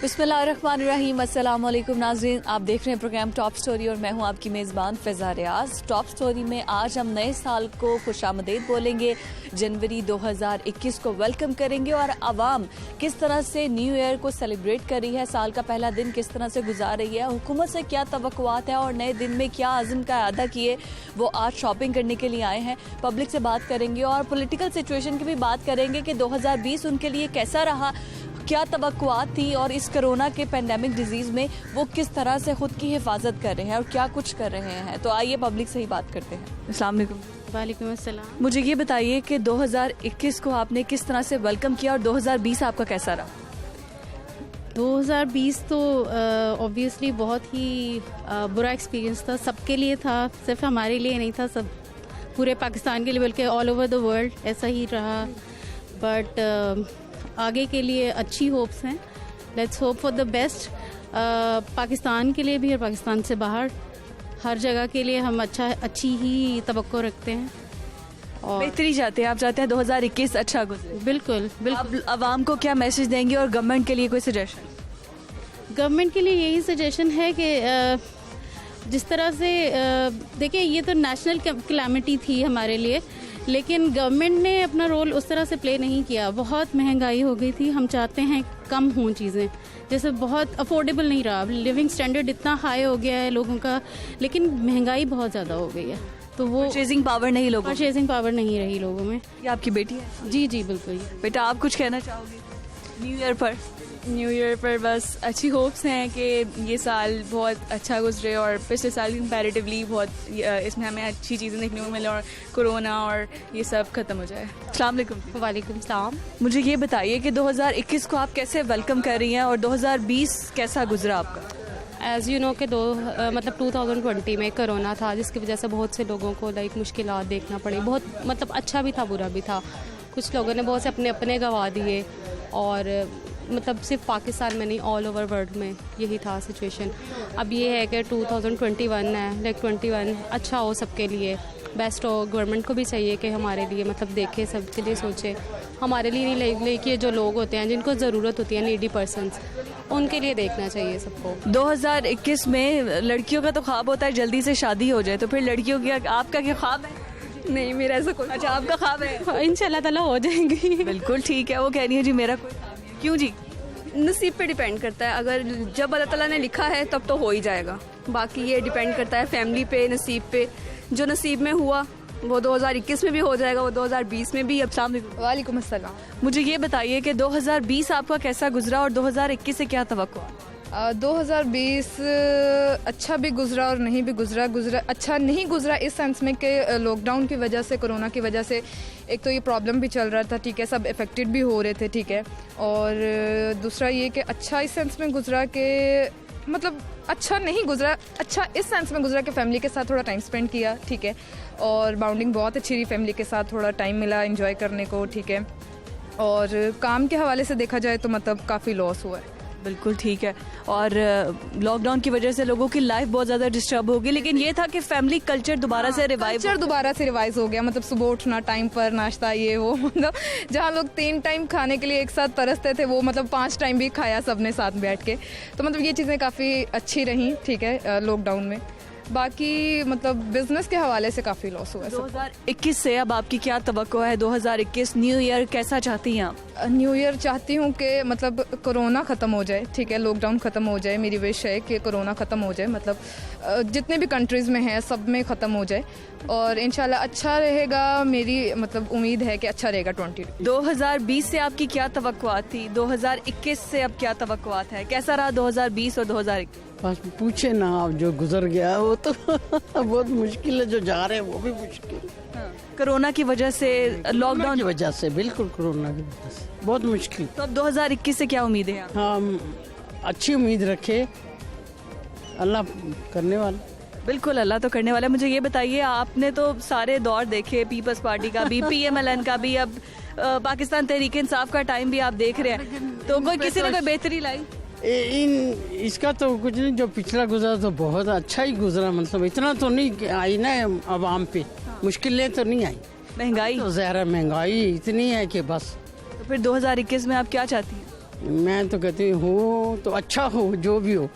बिस्मिल्लाहिर्रहमानिर्रहीम, अस्सलाम वालेकुम नाज़रीन। आप देख रहे हैं प्रोग्राम टॉप स्टोरी और मैं हूं आपकी मेज़बान फ़िज़ा रियाज। टॉप स्टोरी में आज हम नए साल को खुशामदीद बोलेंगे, जनवरी 2021 को वेलकम करेंगे और आवाम किस तरह से न्यू ईयर को सेलिब्रेट कर रही है, साल का पहला दिन किस तरह से गुजार रही है, हुकूमत से क्या तवक्कुआत है और नए दिन में क्या आज़म का अदा किए वो आज शॉपिंग करने के लिए आए हैं। पब्लिक से बात करेंगे और पॉलिटिकल सिचुएशन की भी बात करेंगे कि 2020 उनके लिए कैसा रहा, क्या तवक्कुआत थी और इस कोरोना के पेंडेमिक डिजीज़ में वो किस तरह से ख़ुद की हिफाजत कर रहे हैं और क्या कुछ कर रहे हैं। तो आइए पब्लिक से ही बात करते हैं। अस्सलाम वालेकुम। वालेकुम अस्सलाम। मुझे ये बताइए कि 2021 को आपने किस तरह से वेलकम किया और 2020 आपका कैसा रहा? 2020 तो ऑब्वियसली बहुत ही बुरा एक्सपीरियंस था, सबके लिए था, सिर्फ हमारे लिए नहीं था, सब पूरे पाकिस्तान के लिए बल्कि ऑल ओवर द वर्ल्ड ऐसा ही रहा। बट आगे के लिए अच्छी होप्स हैं, let's hope for the best. Pakistan के लिए भी और पाकिस्तान से बाहर हर जगह के लिए हम अच्छी ही तवक्को रखते हैं और बेहतरी चाहते हैं। आप चाहते हैं 2021 अच्छा गुजरे? बिल्कुल बिल्कुल। आप आवाम को क्या मैसेज देंगे और गवर्नमेंट के लिए कोई सजेशन? गवर्नमेंट के लिए यही सजेशन है कि जिस तरह से देखिए, ये तो नेशनल कैलामिटी थी हमारे लिए, लेकिन गवर्नमेंट ने अपना रोल उस तरह से प्ले नहीं किया। बहुत महंगाई हो गई थी, हम चाहते हैं कम हों चीज़ें, जैसे बहुत अफोर्डेबल नहीं रहा, लिविंग स्टैंडर्ड इतना हाई हो गया है लोगों का, लेकिन महंगाई बहुत ज़्यादा हो गई है, तो वो परचेजिंग पावर नहीं रही लोगों में। ये आपकी बेटी है? जी जी बिल्कुल। बेटा, आप कुछ कहना चाहोगे न्यू ईयर पर? न्यू ईयर पर बस अच्छी होप्स हैं कि ये साल बहुत अच्छा गुजरे और पिछले साल कंपैरेटिवली बहुत इसमें हमें अच्छी चीज़ें देखने को मिले और कोरोना और ये सब ख़त्म हो जाए। अस्सलाम वालेकुम। वालेकुम सलाम। मुझे ये बताइए कि 2021 को आप कैसे वेलकम कर रही हैं और 2020 कैसा गुजरा आपका? एज़ यू नो कि 2020 में कोरोना था, जिसकी वजह से बहुत से लोगों को मुश्किलात देखना पड़ी। बहुत अच्छा भी था, बुरा भी था। कुछ लोगों ने बहुत से अपने गंवा दिए और सिर्फ पाकिस्तान में नहीं, ऑल ओवर वर्ल्ड में यही था सिचुएशन। अब ये है कि 2021 है, 21 अच्छा हो सबके लिए, बेस्ट हो। गवर्नमेंट को भी चाहिए कि हमारे लिए देखे, सबके लिए सोचे, हमारे लिए नहीं, लेकिन जो लोग होते हैं जिनको ज़रूरत होती है, नीडी पर्सनस, उनके लिए देखना चाहिए सबको। 2021 में लड़कियों का तो ख्वाब होता है जल्दी से शादी हो जाए, तो फिर लड़कियों की आपका क्या ख्वाब है? नहीं, मेरा ऐसा कोई। अच्छा, आपका ख्वाब है? इंशाल्लाह ताला हो जाएंगी। बिल्कुल ठीक है। वो कह रही है जी मेरा कोई ख्वाब नहीं। क्यों जी? नसीब पे डिपेंड करता है, अगर जब अल्लाह ताला ने लिखा है तब तो हो ही जाएगा। बाकी ये डिपेंड करता है फैमिली पे, नसीब पे। जो नसीब में हुआ वो 2021 में भी हो जाएगा, वो 2020 में भी। अब वालेकुम अस्सलाम। मुझे ये बताइए कि 2020 आपका कैसा गुजरा और 2021 से क्या तवक्को? 2020 अच्छा भी गुजरा और नहीं भी गुजरा। अच्छा नहीं गुजरा इस सेंस में कि लॉकडाउन की वजह से, कोरोना की वजह से एक तो ये प्रॉब्लम भी चल रहा था, ठीक है, सब इफ़ेक्टेड भी हो रहे थे, ठीक है। और दूसरा ये कि अच्छा इस सेंस में गुजरा कि अच्छा नहीं गुजरा, अच्छा इस सेंस में गुजरा कि फैमिली के साथ थोड़ा टाइम स्पेंड किया, ठीक है, और बाउंडिंग बहुत अच्छी रही, फैमिली के साथ थोड़ा टाइम मिला एंजॉय करने को, ठीक है। और काम के हवाले से देखा जाए तो काफ़ी लॉस हुआ है। बिल्कुल ठीक है। और लॉकडाउन की वजह से लोगों की लाइफ बहुत ज़्यादा डिस्टर्ब होगी, लेकिन ये था कि फैमिली कल्चर दोबारा से रिवाइव हो गया। सुबह उठना, टाइम पर नाश्ता, ये वो जहाँ लोग 3 टाइम खाने के लिए एक साथ तरसते थे, वो 5 टाइम भी खाया सबने साथ बैठ के। तो ये चीज़ें काफ़ी अच्छी रहीं, ठीक है, लॉकडाउन में। बाकी बिजनेस के हवाले से काफ़ी लॉस हुआ है। 2021 से अब आपकी क्या तवक्को है? 2021 न्यू ईयर कैसा चाहती हैं आप? न्यू ईयर चाहती हूँ कि कोरोना ख़त्म हो जाए, ठीक है, लॉकडाउन ख़त्म हो जाए। मेरी विश है कि कोरोना ख़त्म हो जाए, जितने भी कंट्रीज़ में है सब में ख़त्म हो जाए और इंशाल्लाह अच्छा रहेगा। मेरी उम्मीद है कि अच्छा रहेगा। 2020 से आपकी क्या तवक्कुआत थी? 2021 से अब क्या तवक्कुआत है? कैसा रहा 2020 और 2021? बस पूछे ना आप, जो गुजर गया वो तो बहुत मुश्किल है, जो जा रहे हैं वो भी मुश्किल। कोरोना की वजह से, लॉकडाउन की वजह से, बिल्कुल कोरोना की वजह से बहुत मुश्किल। तो अब 2021 से क्या उम्मीद है? हम अच्छी उम्मीद रखे, अल्लाह करने वाला। बिल्कुल, अल्लाह तो करने वाला है। मुझे ये बताइए, आपने तो सारे दौर देखे, पीपल्स पार्टी का भी, PMLN का भी, अब पाकिस्तान तहरीक इंसाफ का टाइम भी आप देख रहे हैं, तो किसी ने कोई बेहतरी लाई? इसका तो कुछ नहीं, जो पिछला गुजरा तो बहुत अच्छा ही गुजरा। इतना तो नहीं आई ना आवाम पे, मुश्किलें तो नहीं आई। महंगाई तो ज़्यादा महंगाई इतनी है कि बस। तो फिर 2021 में आप क्या चाहती हैं? मैं तो कहती हूँ हो तो अच्छा हो जो भी हो,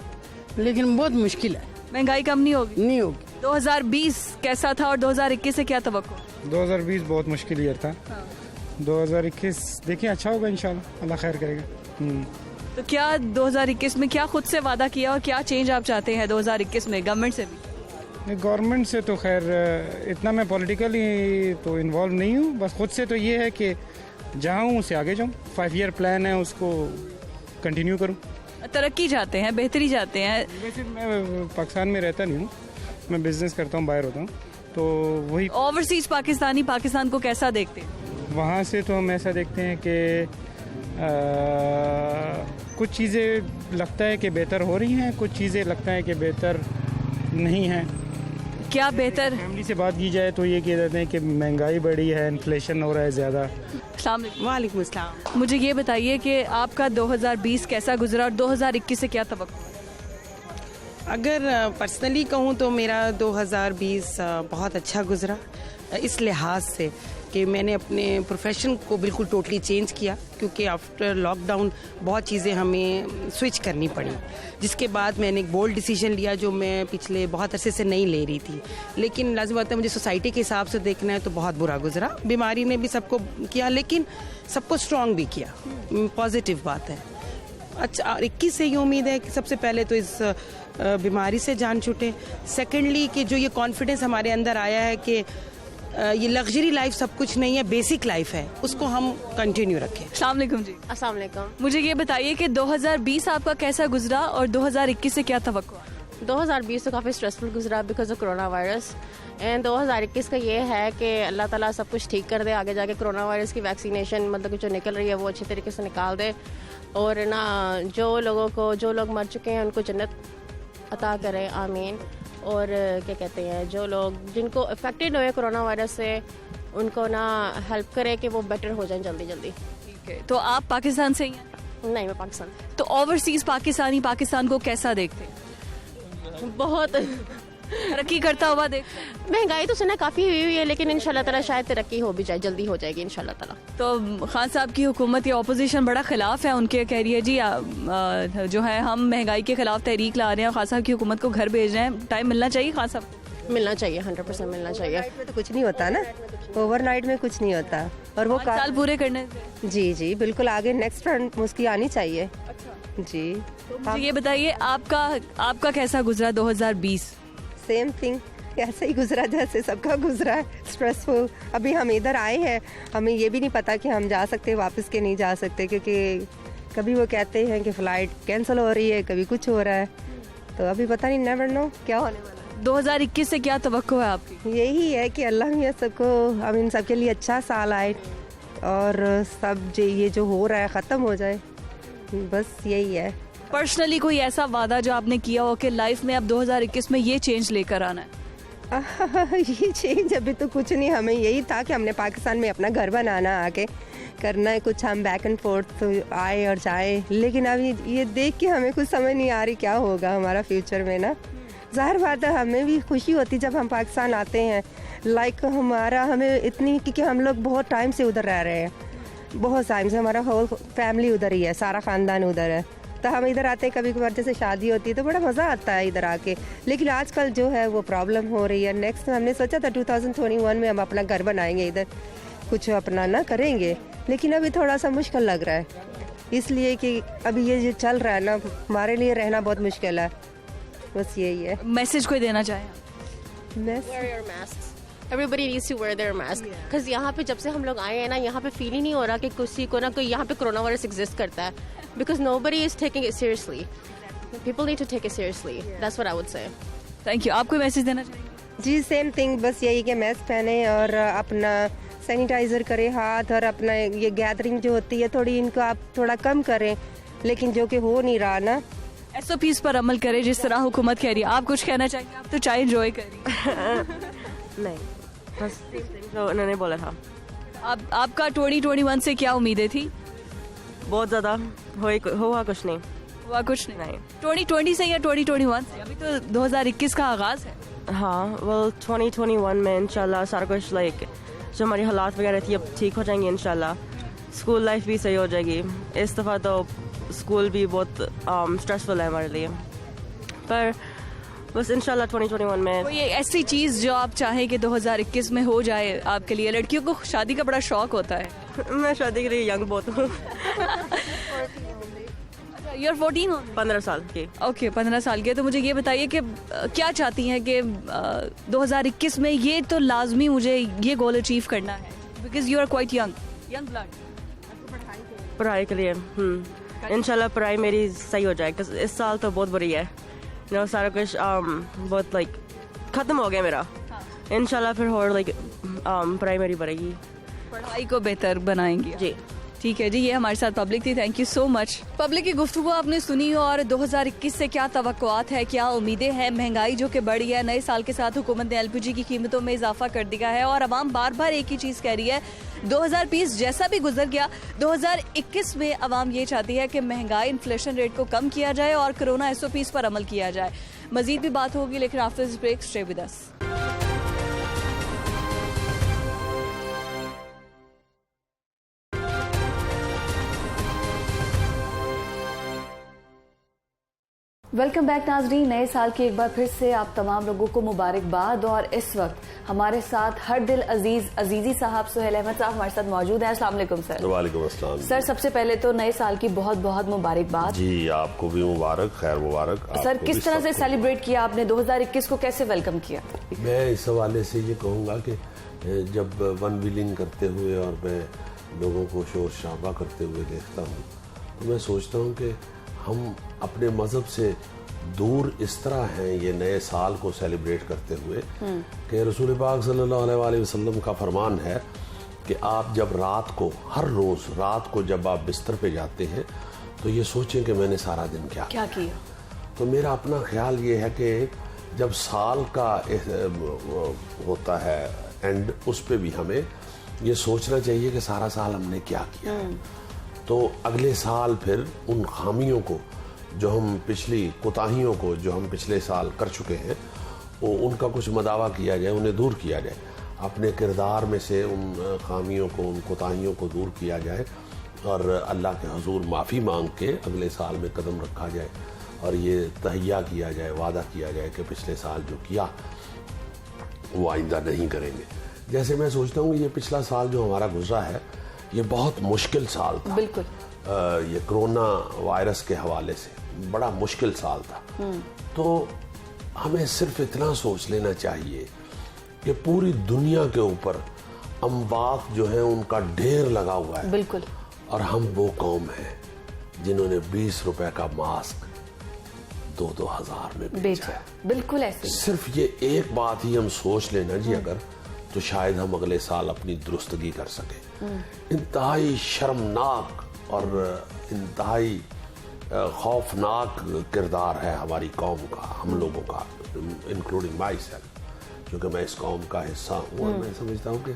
लेकिन बहुत मुश्किल है, महंगाई कम नहीं होगी? नहीं होगी। 2020 कैसा था और 2021 से क्या तवक्को? 2020 बहुत मुश्किल ईयर था। 2021 देखिए अच्छा होगा इंशाल्लाह, अल्लाह खैर करेगा। तो क्या 2021 में क्या खुद से वादा किया और क्या चेंज आप चाहते हैं 2021 में गवर्नमेंट से भी? गवर्नमेंट से तो खैर इतना मैं पॉलिटिकली तो इन्वॉल्व नहीं हूँ, बस खुद से तो ये है कि जहाँ हूँ उससे आगे जाऊँ। 5 ईयर प्लान है, उसको कंटिन्यू करूँ। तरक्की चाहते हैं, बेहतरी चाहते हैं? वैसे मैं पाकिस्तान में रहता नहीं हूँ, मैं बिजनेस करता हूँ, बाहर होता हूँ, तो वही ओवरसीज पाकिस्तानी पाकिस्तान को कैसा देखते हैं? वहाँ से तो हम ऐसा देखते हैं कि कुछ चीज़ें लगता है कि बेहतर हो रही हैं, कुछ चीज़ें लगता है कि बेहतर नहीं हैं। क्या बेहतर? फैमिली से बात की जाए तो ये कह देते हैं कि महंगाई बढ़ी है, इन्फ्लेशन हो रहा है ज़्यादा। अस्सलाम वालेकुम। वालेकुम अस्सलाम। मुझे ये बताइए कि आपका 2020 कैसा गुजरा और 2021 से क्या तवक्को? अगर पर्सनली कहूँ तो मेरा 2020 बहुत अच्छा गुजरा, इस लिहाज से कि मैंने अपने प्रोफेशन को बिल्कुल टोटली चेंज किया, क्योंकि आफ्टर लॉकडाउन बहुत चीज़ें हमें स्विच करनी पड़ी, जिसके बाद मैंने एक बोल्ड डिसीजन लिया जो मैं पिछले बहुत अरसे से नहीं ले रही थी। लेकिन लाज़िम बात है, मुझे सोसाइटी के हिसाब से देखना है तो बहुत बुरा गुजरा। बीमारी ने भी सबको किया, लेकिन सबको स्ट्रॉन्ग भी किया, पॉजिटिव बात है। अच्छा, 21 से ये उम्मीद है कि सबसे पहले तो इस बीमारी से जान छूटे। सेकेंडली कि जो ये कॉन्फिडेंस हमारे अंदर आया है कि ये लग्जरी लाइफ सब कुछ नहीं है, बेसिक लाइफ है, उसको हम कंटिन्यू रखें। अस्सलाम वालेकुम जी। अस्सलाम वालेकुम। मुझे ये बताइए कि 2020 आपका कैसा गुजरा और 2021 से क्या तवक्को? 2020 तो काफ़ी स्ट्रेसफुल गुजरा because of corona virus, and 2021 का ये है कि अल्लाह ताला सब कुछ ठीक कर दे, आगे जाके कोरोना वायरस की वैक्सीनेशन मतलब जो निकल रही है वो अच्छी तरीके से निकाल दे, और ना जो लोग मर चुके हैं उनको जन्नत अता करे, आमीन। और क्या कहते हैं, जो लोग जिनको अफेक्टेड हुए कोरोना वायरस से उनको ना हेल्प करे कि वो बेटर हो जाएं जल्दी जल्दी। ठीक है, तो आप पाकिस्तान से ही हैं? नहीं, मैं पाकिस्तान। तो ओवरसीज पाकिस्तानी पाकिस्तान को कैसा देखते हैं? बहुत तरक्की करता हुआ देखते हैं? महंगाई तो सुना काफ़ी हुई है, लेकिन इंशाल्लाह ताला शायद तरक्की हो भी जाए, जल्दी हो जाएगी इंशाल्लाह ताला। तो खान साहब की हुकूमत या अपोजिशन बड़ा खिलाफ है उनके, कह रही है जी जो है हम महंगाई के खिलाफ तहरीक ला रहे हैं, खान साहब की हुकूमत को घर भेज रहे हैं। टाइम मिलना चाहिए खान साहब? मिलना चाहिए, 100% मिलना चाहिए। में तो कुछ नहीं होता ना, ओवरनाइट में कुछ नहीं होता, और वो 5 साल पूरे करने जी जी बिल्कुल, आगे नेक्स्ट रन उसकी आनी चाहिए। जी मुझे ये बताइए आपका कैसा गुजरा 2020? सेम थिंग, ऐसे ही गुजरा जैसे सबका गुजरा है, स्ट्रेसफुल। अभी हम इधर आए हैं, हमें ये भी नहीं पता कि हम जा सकते वापस के नहीं जा सकते, क्योंकि कभी वो कहते हैं कि फ़्लाइट कैंसिल हो रही है, कभी कुछ हो रहा है, तो अभी पता नहीं, नेवर नो क्या होने वाला है। 2021 से क्या तवक्को है आपकी? यही है कि अल्लाह मियाँ सबको, हम इन सब के लिए अच्छा साल आए और सब ये जो हो रहा है ख़त्म हो जाए, बस यही है। पर्सनली कोई ऐसा वादा जो आपने किया हो कि लाइफ में अब 2021 में ये चेंज लेकर आना है? ये चेंज अभी तो कुछ नहीं, हमें यही था कि हमने पाकिस्तान में अपना घर बनाना, आके करना है कुछ, हम बैक एंड फोर्थ आए और जाए, लेकिन अभी ये देख के हमें कुछ समझ नहीं आ रही क्या होगा हमारा फ्यूचर में ना। ज़ाहिर बात है हमें भी खुशी होती जब हम पाकिस्तान आते हैं, लाइक हमें इतनी, क्योंकि हम लोग बहुत टाइम से उधर रह रहे हैं, बहुत टाइम से हमारा होल फैमिली उधर ही है, सारा ख़ानदान उधर है, तो हम इधर आते हैं, कभी कभार जैसे शादी होती है तो बड़ा मज़ा आता है इधर आके। लेकिन आजकल जो है वो प्रॉब्लम हो रही है। नेक्स्ट हमने सोचा था 2021 में हम अपना घर बनाएंगे, इधर कुछ अपना ना करेंगे, लेकिन अभी थोड़ा सा मुश्किल लग रहा है, इसलिए कि अभी ये जो चल रहा है ना, हमारे लिए रहना बहुत मुश्किल है, बस यही है। मैसेज कोई देना चाहें? Wear your masks. Everybody needs to wear their mask. Because यहाँ पे जब से हम लोग आए हैं ना, यहाँ पे फील ही नहीं हो रहा कि किसी को ना कोई यहाँ पे कोरोना वायरस एग्जिस्ट करता है, because nobody is taking it seriously. People need to take it seriously. That's what I would say. Thank you. आप कोई मैसेज देना चाहेंगे? जी सेम थिंग, बस यही कि मास्क पहने और अपना सैनिटाइज़र करें हाथ, और अपना ये गैदरिंग जो होती है थोड़ी, इनको आप थोड़ा कम करें, लेकिन जो कि हो नहीं रहा ना। SOPs पर अमल करें जिस तरह हुकूमत कह रही है। आप कुछ कहना चाहेंगे? आप तो चाय एंजॉय कर रही हैं। नहीं, बस जो उन्होंने बोला था। आपका 2021 से क्या उम्मीदें थी? बहुत ज़्यादा हुआ कुछ नहीं। हुआ कुछ नहीं। 2020 से या 2021 से? अभी तो 2021 का आगाज़ है। हाँ, well 2021 में इंशाल्लाह सारा कुछ लाइक जो हमारी हालात वगैरह थी अब ठीक हो जाएंगी इंशाल्लाह। स्कूल लाइफ भी सही हो जाएगी। इस दफ़ा तो स्कूल भी बहुत स्ट्रेसफुल है हमारे लिए, पर बस इंशाल्लाह 2021 में कोई ऐसी चीज़ जो आप चाहें कि 2021 में हो जाए आपके लिए? लड़कियों को शादी का बड़ा शौक होता है। मैं शादी के लिए यंग बहुत हूँ। You're 14 हो? 15 साल की। ओके 15 साल के। तो मुझे ये बताइए कि क्या चाहती हैं कि 2021 में ये तो लाजमी मुझे ये गोल अचीव करना है, because you are quite young blood. पढ़ाई के लिए इंशाल्लाह पढ़ाई मेरी सही हो जाए, इस साल तो बहुत बुरी है, सारा कुछ बहुत लाइक ख़त्म हो गया मेरा। इंशाल्लाह फिर और लाइक पढ़ाई मेरी बढ़ेगी, पढ़ाई को बेहतर बनाएंगी जी। ठीक है जी, ये हमारे साथ पब्लिक थी, thank you so much. Public की गुफ्तगू आपने सुनी, और 2021 से क्या तवक्कुआत है, क्या उम्मीदें हैं? महंगाई जो कि बढ़ी है, नए साल के साथ हुकूमत ने LPG की कीमतों में इजाफा कर दिया है, और अवाम बार बार एक ही चीज़ कह रही है, 2020 जैसा भी गुजर गया, 2021 में अवाम ये चाहती है कि महंगाई, इन्फ्लेशन रेट को कम किया जाए और कोरोना SOPs पर अमल किया जाए। मजीद भी बात होगी, लेकिन after this break stay with us. Welcome back नाजरीन, नए साल की एक बार फिर से आप तमाम लोगों को मुबारकबाद। और इस वक्त हमारे साथ हर दिल अजीजी साहब सुहेल अहमद साहब हमारे साथ मौजूद हैं। अस्सलाम वालेकुम सर। वालेकुम अस्सलाम सर, सबसे पहले तो नए साल की बहुत बहुत मुबारकबाद जी। आपको भी मुबारक, खैर मुबारक। सर, किस तरह से सेलिब्रेट किया आपने 2021 को, कैसे वेलकम किया? मैं इस हवाले से ये कहूँगा कि जब वन व्हीलिंग करते हुए और मैं लोगों को शोर शराबा करते हुए देखता हूँ, तो मैं सोचता हूँ कि हम अपने मज़हब से दूर इस तरह हैं ये नए साल को सेलिब्रेट करते हुए कि रसूल पाक सल्लल्लाहु अलैहि वसल्लम का फरमान है कि आप जब रात को, हर रोज़ रात को जब आप बिस्तर पे जाते हैं, तो ये सोचें कि मैंने सारा दिन क्या किया। तो मेरा अपना ख्याल ये है कि जब साल का होता है एंड, उस पे भी हमें ये सोचना चाहिए कि सारा साल हमने क्या किया है। तो अगले साल फिर उन खामियों को जो हम कोताहियों को जो हम पिछले साल कर चुके हैं, वो उनका कुछ मदावा किया जाए, उन्हें दूर किया जाए, अपने किरदार में से उन खामियों को, उन कोताहियों को दूर किया जाए और अल्लाह के हुजूर माफ़ी मांग के अगले साल में कदम रखा जाए और ये तहैया किया जाए, वादा किया जाए कि पिछले साल जो किया वो आइंदा नहीं करेंगे। जैसे मैं सोचता हूँ ये पिछला साल जो हमारा गुजरा है, ये बहुत मुश्किल साल था। बिल्कुल। ये कोरोना वायरस के हवाले से बड़ा मुश्किल साल था। तो हमें सिर्फ इतना सोच लेना चाहिए कि पूरी दुनिया के ऊपर अमवात जो है उनका ढेर लगा हुआ है। बिल्कुल। और हम वो कौम है जिन्होंने 20 रुपए का मास्क 2-2 हज़ार में बेचा है। बिल्कुल ऐसे। सिर्फ ये एक बात ही हम सोच लेना जी अगर, तो शायद हम अगले साल अपनी दुरुस्तगी कर सके। इंतहाई शर्मनाक और इंतहाई खौफनाक किरदार है हमारी कौम का, हम लोगों का, इंक्लूडिंग माई सेल्फ, क्योंकि मैं इस कौम का हिस्सा हूँ। और मैं समझता हूँ कि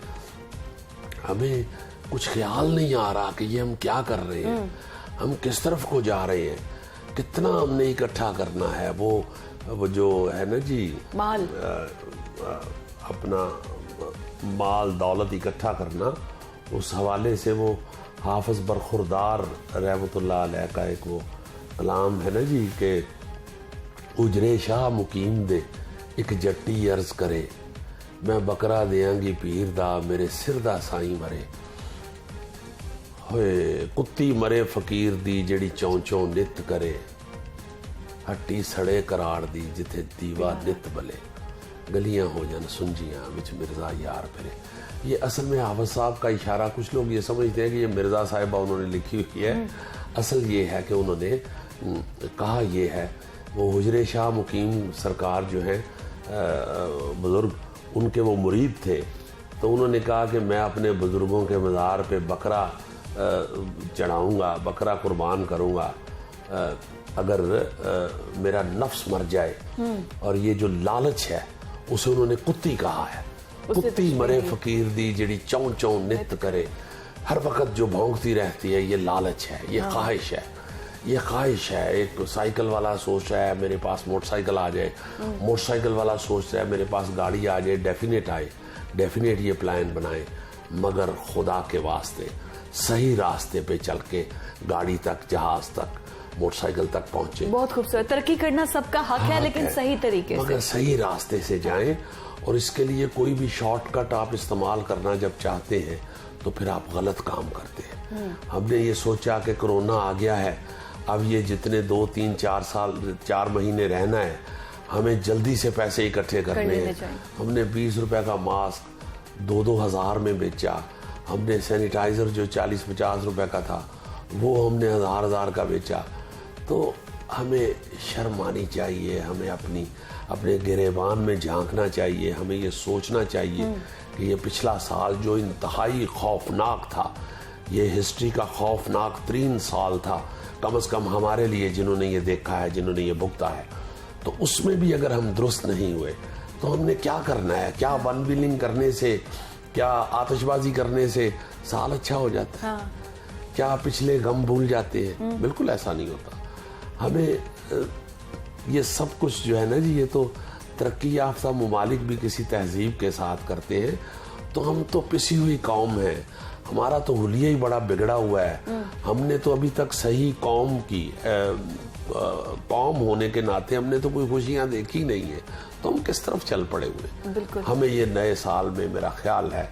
हमें कुछ ख्याल नहीं आ रहा कि ये हम क्या कर रहे हैं, हम किस तरफ को जा रहे हैं, कितना हमने इकट्ठा करना है। वो जो है ना जी, माल, अपना माल दौलत इकट्ठा करना, उस हवाले से वो हाफिज बरखुरदार रहमतुल्लाह अलैह का एक वो कलाम है ना जी कि उजरे शाह मुकीम दे एक जट्टी अर्ज करे, मैं बकरा देंगी पीर दा मेरे सिर दा साई मरे, होए कुत्ती मरे फकीर दी जेड़ी चौं चौं नित करे, हट्टी सड़े करार दी जिथे दीवा नित बले, गलियां हो जान सुंजियां विच मिर्जा यार फिरे। ये असल में हाफिज साहब का इशारा, कुछ लोग ये समझते हैं कि ये मिर्जा साहिबा उन्होंने लिखी हुई है, असल ये है कि उन्होंने कहा ये है, वो हुजरे शाह मुकीम सरकार जो है बुजुर्ग, उनके वो मुरीद थे, तो उन्होंने कहा कि मैं अपने बुजुर्गों के मज़ार पे बकरा चढ़ाऊँगा, बकरा कुर्बान करूँगा अगर मेरा नफ्स मर जाए। और ये जो लालच है उसे उन्होंने कुत्ती कहा है, कुत्ती मरे फकीर दी जेड़ी चौं चौं नित करे, हर वक्त जो भौंकती रहती है, ये लालच है, ये ख्वाहिश है, ये ख्वाहिश है। एक साइकिल वाला सोच रहा है मेरे पास मोटरसाइकिल आ जाए, मोटरसाइकिल वाला सोच रहा है मेरे पास गाड़ी आ जाए, डेफिनेट ये प्लान बनाए, मगर खुदा के वास्ते सही रास्ते पे चल के गाड़ी तक, जहाज तक, मोटरसाइकिल तक पहुंचे। बहुत खूबसूरत। तरक्की करना सबका हक है, लेकिन सही तरीके मगर से, सही रास्ते से जाएं। और इसके लिए कोई भी शॉर्टकट आप इस्तेमाल करना जब चाहते हैं तो फिर आप गलत काम करते हैं। हमने ये सोचा कि कोरोना आ गया है, अब ये जितने 2, 3, 4 महीने रहना है, हमें जल्दी से पैसे इकट्ठे करने हैं। हमने 20 रुपए का मास्क 2-2 हज़ार में बेचा। हमने सैनिटाइजर जो 40-50 रुपए का था वो हमने हज़ार का बेचा। तो हमें शर्म आनी चाहिए, हमें अपने गिरेबान में झांकना चाहिए, हमें ये सोचना चाहिए कि ये पिछला साल जो इंतहाई खौफनाक था, ये हिस्ट्री का खौफनाक 3 साल था, कम से कम हमारे लिए जिन्होंने ये देखा है, जिन्होंने ये भुगता है। तो उसमें भी अगर हम दुरुस्त नहीं हुए तो हमने क्या करना है? क्या वन व्हीलिंग करने से, क्या आतिशबाजी करने से साल अच्छा हो जाता है? क्या पिछले गम भूल जाते हैं? बिल्कुल ऐसा नहीं होता। हमें ये सब कुछ जो है ना जी, ये तो तरक्की याफ्ता ममालिक भी किसी तहजीब के साथ करते हैं। तो हम तो पिसी हुई कौम है, हमारा तो हुलिया ही बड़ा बिगड़ा हुआ है। हमने तो अभी तक सही कौम की कौम होने के नाते हमने तो कोई खुशियां देखी नहीं है। तो हम किस तरफ चल पड़े हुए? हमें ये नए साल में मेरा ख्याल है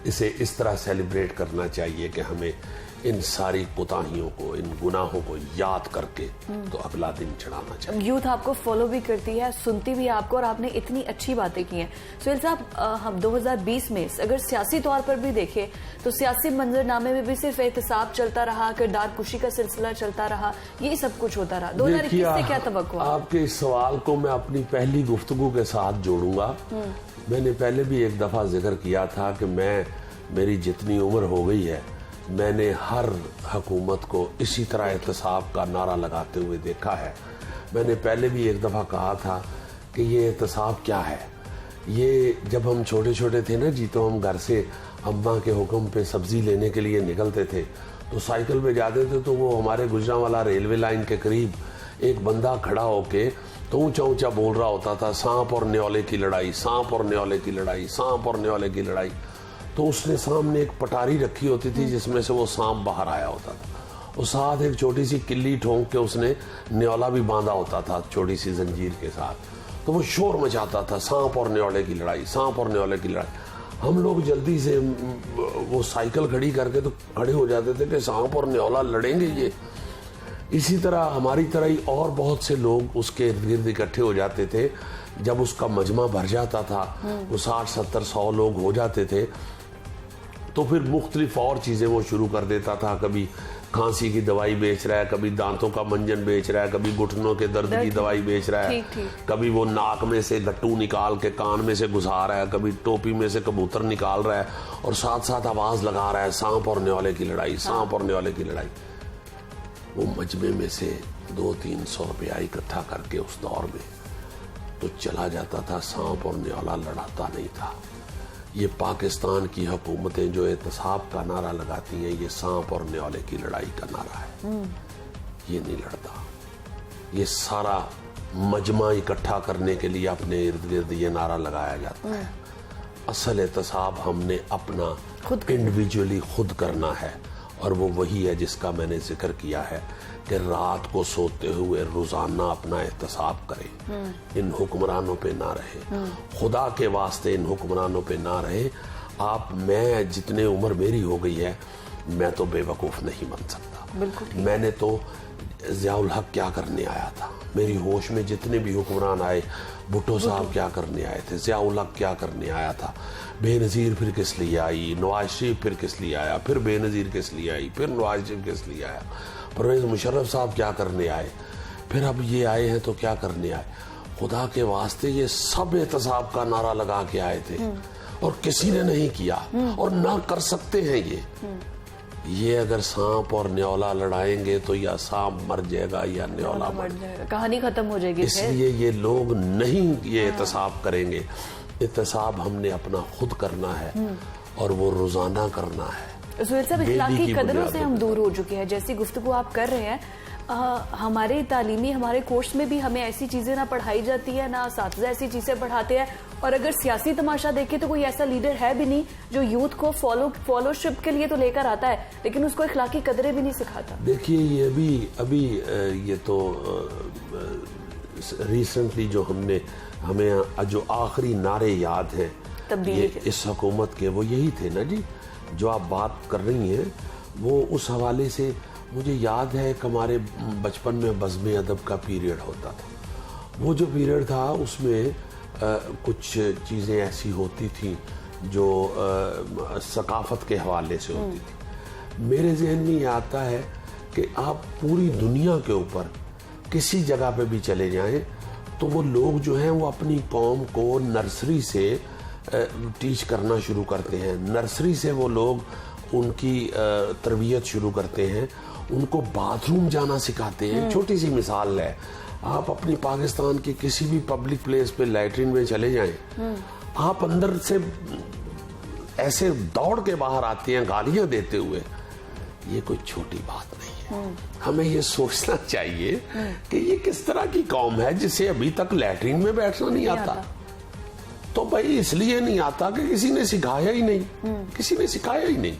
इसे इस तरह सेलिब्रेट करना चाहिए कि हमें इन सारी कोताहियों को, इन गुनाहों को याद करके तो अगला दिन चढ़ाना चाहिए। यूथ आपको फॉलो भी करती है, सुनती भी है आपको, और आपने इतनी अच्छी बातें की हैं। सुहेल साहब, हम 2020 में अगर सियासी तौर पर भी देखें तो सियासी मंजरनामे में भी सिर्फ एहतसाब चलता रहा, किरदार कुशी का सिलसिला चलता रहा, ये सब कुछ होता रहा। 2021 से क्या तवक्कुआ? आपके इस सवाल को मैं अपनी पहली गुफ्तगू के साथ जोड़ूंगा। मैंने पहले भी एक दफा जिक्र किया था कि मेरी जितनी उम्र हो गई है, मैंने हर हुकूमत को इसी तरह एहतसाब का नारा लगाते हुए देखा है। मैंने पहले भी एक दफ़ा कहा था कि ये एहतसाब क्या है। ये जब हम छोटे छोटे थे ना जी, तो हम घर से अम्मा के हुक्म पे सब्ज़ी लेने के लिए निकलते थे, तो साइकिल पे जाते थे, तो वो हमारे गुजरांवाला रेलवे लाइन के करीब एक बंदा खड़ा होके तो ऊंचा ऊंचा बोल रहा होता था, सांप और न्योले की लड़ाई, सांप और न्योले की लड़ाई, सांप और न्योले की लड़ाई। तो उसने सामने एक पटारी रखी होती थी जिसमें से वो सांप बाहर आया होता था, और साथ एक छोटी सी किल्ली ठोंक के उसने न्योला भी बांधा होता था छोटी सी जंजीर के साथ। तो वो शोर मचाता था, सांप और न्योले की लड़ाई, सांप और न्योले की लड़ाई। हम लोग जल्दी से वो साइकिल खड़ी करके तो खड़े हो जाते थे कि सांप और न्योला लड़ेंगे ये। इसी तरह हमारी तरह ही और बहुत से लोग उसके इर्द गिर्द इकट्ठे हो जाते थे। जब उसका मजमा भर जाता था, वो 60, 70, 100 लोग हो जाते थे, तो फिर मुख्तलिफ और चीज़ें वो शुरू कर देता था। कभी खांसी की दवाई बेच रहा है, कभी दांतों का मंजन बेच रहा है, कभी घुटनों के दर्द की दवाई बेच रहा है, कभी वो नाक में से गट्टू निकाल के कान में से घुसा रहा है, कभी टोपी में से कबूतर निकाल रहा है, और साथ साथ आवाज़ लगा रहा है, सांप और न्योले की लड़ाई, सांप और न्योले की लड़ाई। वो मजमे में से 200-300 रुपया इकट्ठा करके उस दौर में तो चला जाता था। सांप और न्योला लड़ाता नहीं था। ये पाकिस्तान की हुकूमतें जो एहतसाब का नारा लगाती हैं, ये सांप और न्योले की लड़ाई का नारा है। ये नहीं लड़ता। ये सारा मजमा इकट्ठा करने के लिए अपने इर्द गिर्द ये नारा लगाया जाता है। असल एहतसाब हमने अपना खुद इंडिविजुअली खुद करना है, और वो वही है जिसका मैंने जिक्र किया है कि रात को सोते हुए रोजाना अपना एहतसाब करें। इन हुक्मरानों पे ना रहे, खुदा के वास्ते इन हुक्मरानों पे ना रहे। मैं जितने उम्र मेरी हो गई है, मैं तो बेवकूफ़ नहीं बन सकता। मैंने तो ज़ियाउल हक क्या करने आया था, मेरी होश में जितने भी हुक्मरान आए, भुट्टो साहब क्या करने आए थे, ज़ियाउल हक क्या करने आया था, बेनज़ीर फिर किस लिए आई, नवाज शरीफ फिर किस लिए आया, फिर बेनज़ीर किस लिए आई, फिर नवाज शरीफ किस लिए आया, परवेज़ मुशर्रफ साहब क्या करने आए, फिर अब ये आए हैं तो क्या करने आए। खुदा के वास्ते ये सब एहतसाब का नारा लगा के आए थे, और किसी ने नहीं किया, और ना कर सकते हैं ये अगर सांप और न्योला लड़ाएंगे तो या सांप मर जाएगा या न्योला मर जाएगा, कहानी खत्म हो जाएगी। इसलिए ये लोग नहीं ये एहतसाब करेंगे। एहतसाब हमने अपना खुद करना है, और वो रोजाना करना है। सुहेल साहब, इखलाकी कदरों से हम दूर हो चुके हैं। जैसी गुफ्तगू आप कर रहे हैं, हमारे तालीमी हमारे कोर्स में भी हमें ऐसी चीज़ें ना पढ़ाई जाती है, ना असातिज़ा ऐसी चीज़ें पढ़ाते हैं, और अगर सियासी तमाशा देखें तो कोई ऐसा लीडर है भी नहीं जो यूथ को फॉलोशिप के लिए तो लेकर आता है, लेकिन उसको इखलाकी कदरें भी नहीं सिखाता। देखिए ये अभी ये तो रिसेंटली जो हमें जो आखिरी नारे याद हैं ये इस हुकूमत के, वो यही थे ना जी, जो आप बात कर रही हैं वो उस हवाले से मुझे याद है कि हमारे बचपन में बज़्म अदब का पीरियड होता था। वो जो पीरियड था उसमें कुछ चीज़ें ऐसी होती थी जो सकाफ़त के हवाले से होती थी। मेरे जहन में ये आता है कि आप पूरी दुनिया के ऊपर किसी जगह पे भी चले जाएं तो वो लोग जो हैं वो अपनी कौम को नर्सरी से टीच करना शुरू करते हैं। नर्सरी से वो लोग उनकी तरबियत शुरू करते हैं, उनको बाथरूम जाना सिखाते हैं। छोटी सी मिसाल है, आप अपनी पाकिस्तान के किसी भी पब्लिक प्लेस पे लैट्रिन में चले जाएं, आप अंदर से ऐसे दौड़ के बाहर आते हैं गालियां देते हुए। ये कोई छोटी बात नहीं है। हमें ये सोचना चाहिए कि ये किस तरह की कौम है जिसे अभी तक लैट्रिन में बैठना नहीं आता। तो भाई इसलिए नहीं आता कि किसी ने सिखाया ही नहीं, किसी ने सिखाया ही नहीं।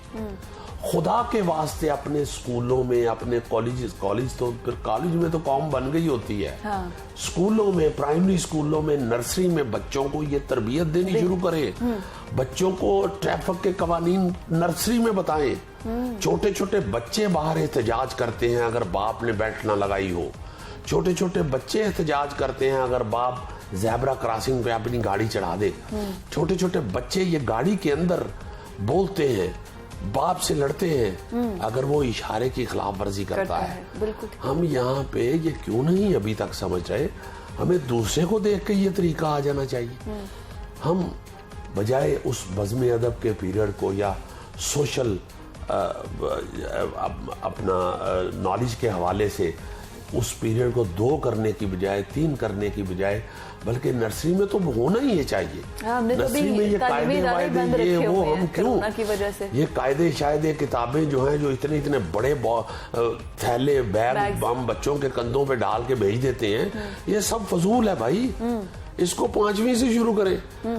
खुदा के वास्ते अपने स्कूलों में, अपने कॉलेज तो फिर कॉलेज में तो कौम बन गई होती है। हाँ। स्कूलों में, प्राइमरी स्कूलों में, नर्सरी में बच्चों को ये तरबियत देनी शुरू करें। बच्चों को ट्रैफिक के कवानीन नर्सरी में बताएं। छोटे छोटे बच्चे बाहर एहतजाज करते हैं अगर बाप ने बेल्ट ना लगाई हो। छोटे छोटे बच्चे एहतजाज करते हैं अगर बाप ज़ेब्रा क्रॉसिंग पे अपनी गाड़ी चढ़ा दे। छोटे छोटे बच्चे ये गाड़ी के अंदर बोलते हैं, बाप से लड़ते हैं अगर वो इशारे की खिलाफ वर्जी करता है। हम यहाँ पे ये क्यों नहीं अभी तक समझ रहे? हमें दूसरे को देख के ये तरीका आ जाना चाहिए। हम बजाय उस बज़्म अदब के पीरियड को या सोशल अपना नॉलेज के हवाले से उस पीरियड को 2 करने की बजाय 3 करने की बजाय बल्कि नर्सरी में तो होना ही ये चाहिए। नर्सरी में ये कायदे वायदे ये वो हम क्यों की वजह से ये कायदे शायदे किताबें जो हैं जो इतने इतने बड़े थैले बैग हम बच्चों के कंधों पे डाल के भेज देते हैं, ये सब फजूल है भाई। इसको 5वीं से शुरू करें।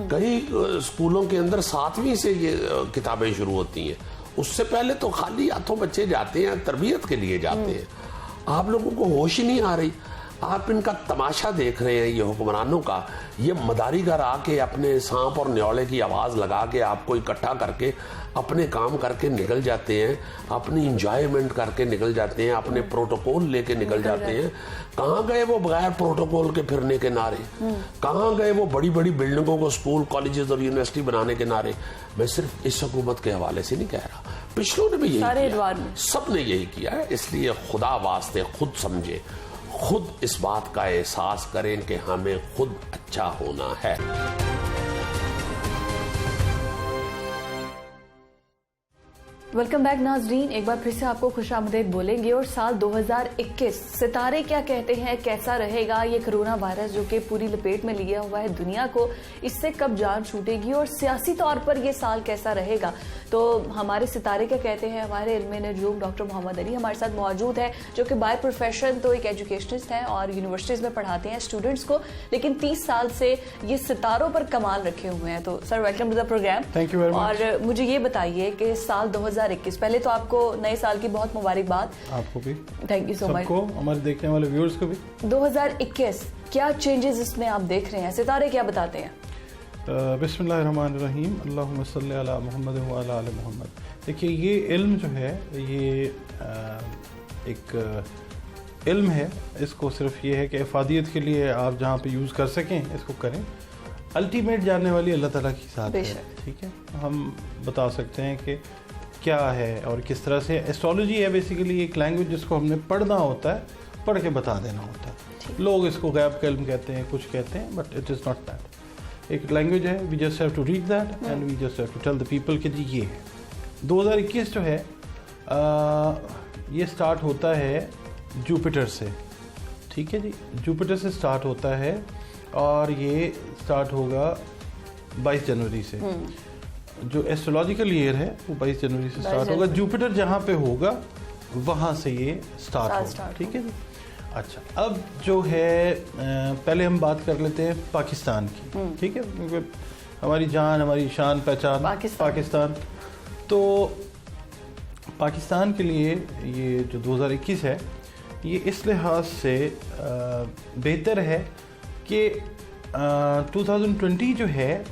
कई स्कूलों के अंदर 7वीं से ये किताबें शुरू होती हैं। उससे पहले तो खाली हाथों बच्चे जाते हैं, तरबियत के लिए जाते हैं। आप लोगों को होश ही नहीं आ रही। आप इनका तमाशा देख रहे हैं, ये हुक्मरानों का। ये मदारीगर आके अपने सांप और न्योले की आवाज़ लगा के आपको इकट्ठा करके अपने काम करके निकल जाते हैं, अपनी इंजॉयमेंट करके निकल जाते हैं, अपने प्रोटोकॉल लेके निकल जाते हैं। कहाँ गए वो बगैर प्रोटोकॉल के फिरने के नारे? कहाँ गए वो बड़ी बड़ी बिल्डिंगों को स्कूल, कॉलेजेस और यूनिवर्सिटी बनाने के नारे? मैं सिर्फ इस हुकूमत के हवाले से नहीं कह रहा, पिछलों ने भी यही किया, सब ने यही किया है। इसलिए खुदा वास्ते खुद समझे, खुद इस बात का एहसास करें कि हमें खुद अच्छा होना है। वेलकम बैक नाजरीन, एक बार फिर से आपको खुशामदीद बोलेंगे। और साल 2021 सितारे क्या कहते हैं, कैसा रहेगा? ये कोरोना वायरस जो कि पूरी लपेट में लिया हुआ है दुनिया को, इससे कब जान छूटेगी और सियासी तौर पर ये साल कैसा रहेगा? तो हमारे सितारे क्या कहते हैं, हमारे इल्म नजूम डॉक्टर मोहम्मद अली हमारे साथ मौजूद है, जो कि बाय प्रोफेशन तो एक एजुकेशनिस्ट हैं और यूनिवर्सिटीज में पढ़ाते हैं स्टूडेंट्स को, लेकिन 30 साल से ये सितारों पर कमाल रखे हुए हैं। तो sir welcome to the programme. Thank you very much. और मुझे ये बताइए कि साल 2021, पहले तो आपको नए साल की बहुत मुबारकबाद। आपको भी थैंक यू सो मच। सबको, हमारे देखने वाले व्यूअर्स को भी। 2021 क्या चेंजेस इसमें आप देख रहे हैं, सितारे क्या बताते हैं? बिस्मिल्लाहिर्रहमानिर्रहीम, अल्लाहुम्मा सल्ली अला मुहम्मद व अला आले मुहम्मद। देखिए ये इल्म जो है ये एक इल्म है, इसको सिर्फ ये है कि इफादियत के लिए आप जहाँ पे यूज़ कर सकें इसको करें। अल्टीमेट जानने वाली अल्लाह ताला की ज़ात है, ठीक है। हम बता सकते हैं कि क्या है और किस तरह से। एस्ट्रोलॉजी है बेसिकली एक लैंग्वेज जिसको हमने पढ़ना होता है, पढ़ के बता देना होता है। लोग इसको गैब का इल्म कहते हैं, कुछ कहते हैं, but it is not that. एक लैंग्वेज है, we just have to read that and we just have to tell the people कि जी ये है। 2021 जो है ये स्टार्ट होता है जुपिटर से, ठीक है जी। जुपिटर से स्टार्ट होता है और ये स्टार्ट होगा 22 जनवरी से। जो एस्ट्रोलॉजिकल ईयर है वो 22 जनवरी से स्टार्ट होगा। जुपिटर जहाँ पे होगा वहाँ से ये स्टार्ट हो, ठीक है जी। अच्छा, अब जो है पहले हम बात कर लेते हैं पाकिस्तान की, ठीक है, क्योंकि हमारी जान, हमारी शान, पहचान पाकिस्तान। तो पाकिस्तान के लिए ये जो 2021 है, ये इस लिहाज से बेहतर है कि 2020 जो है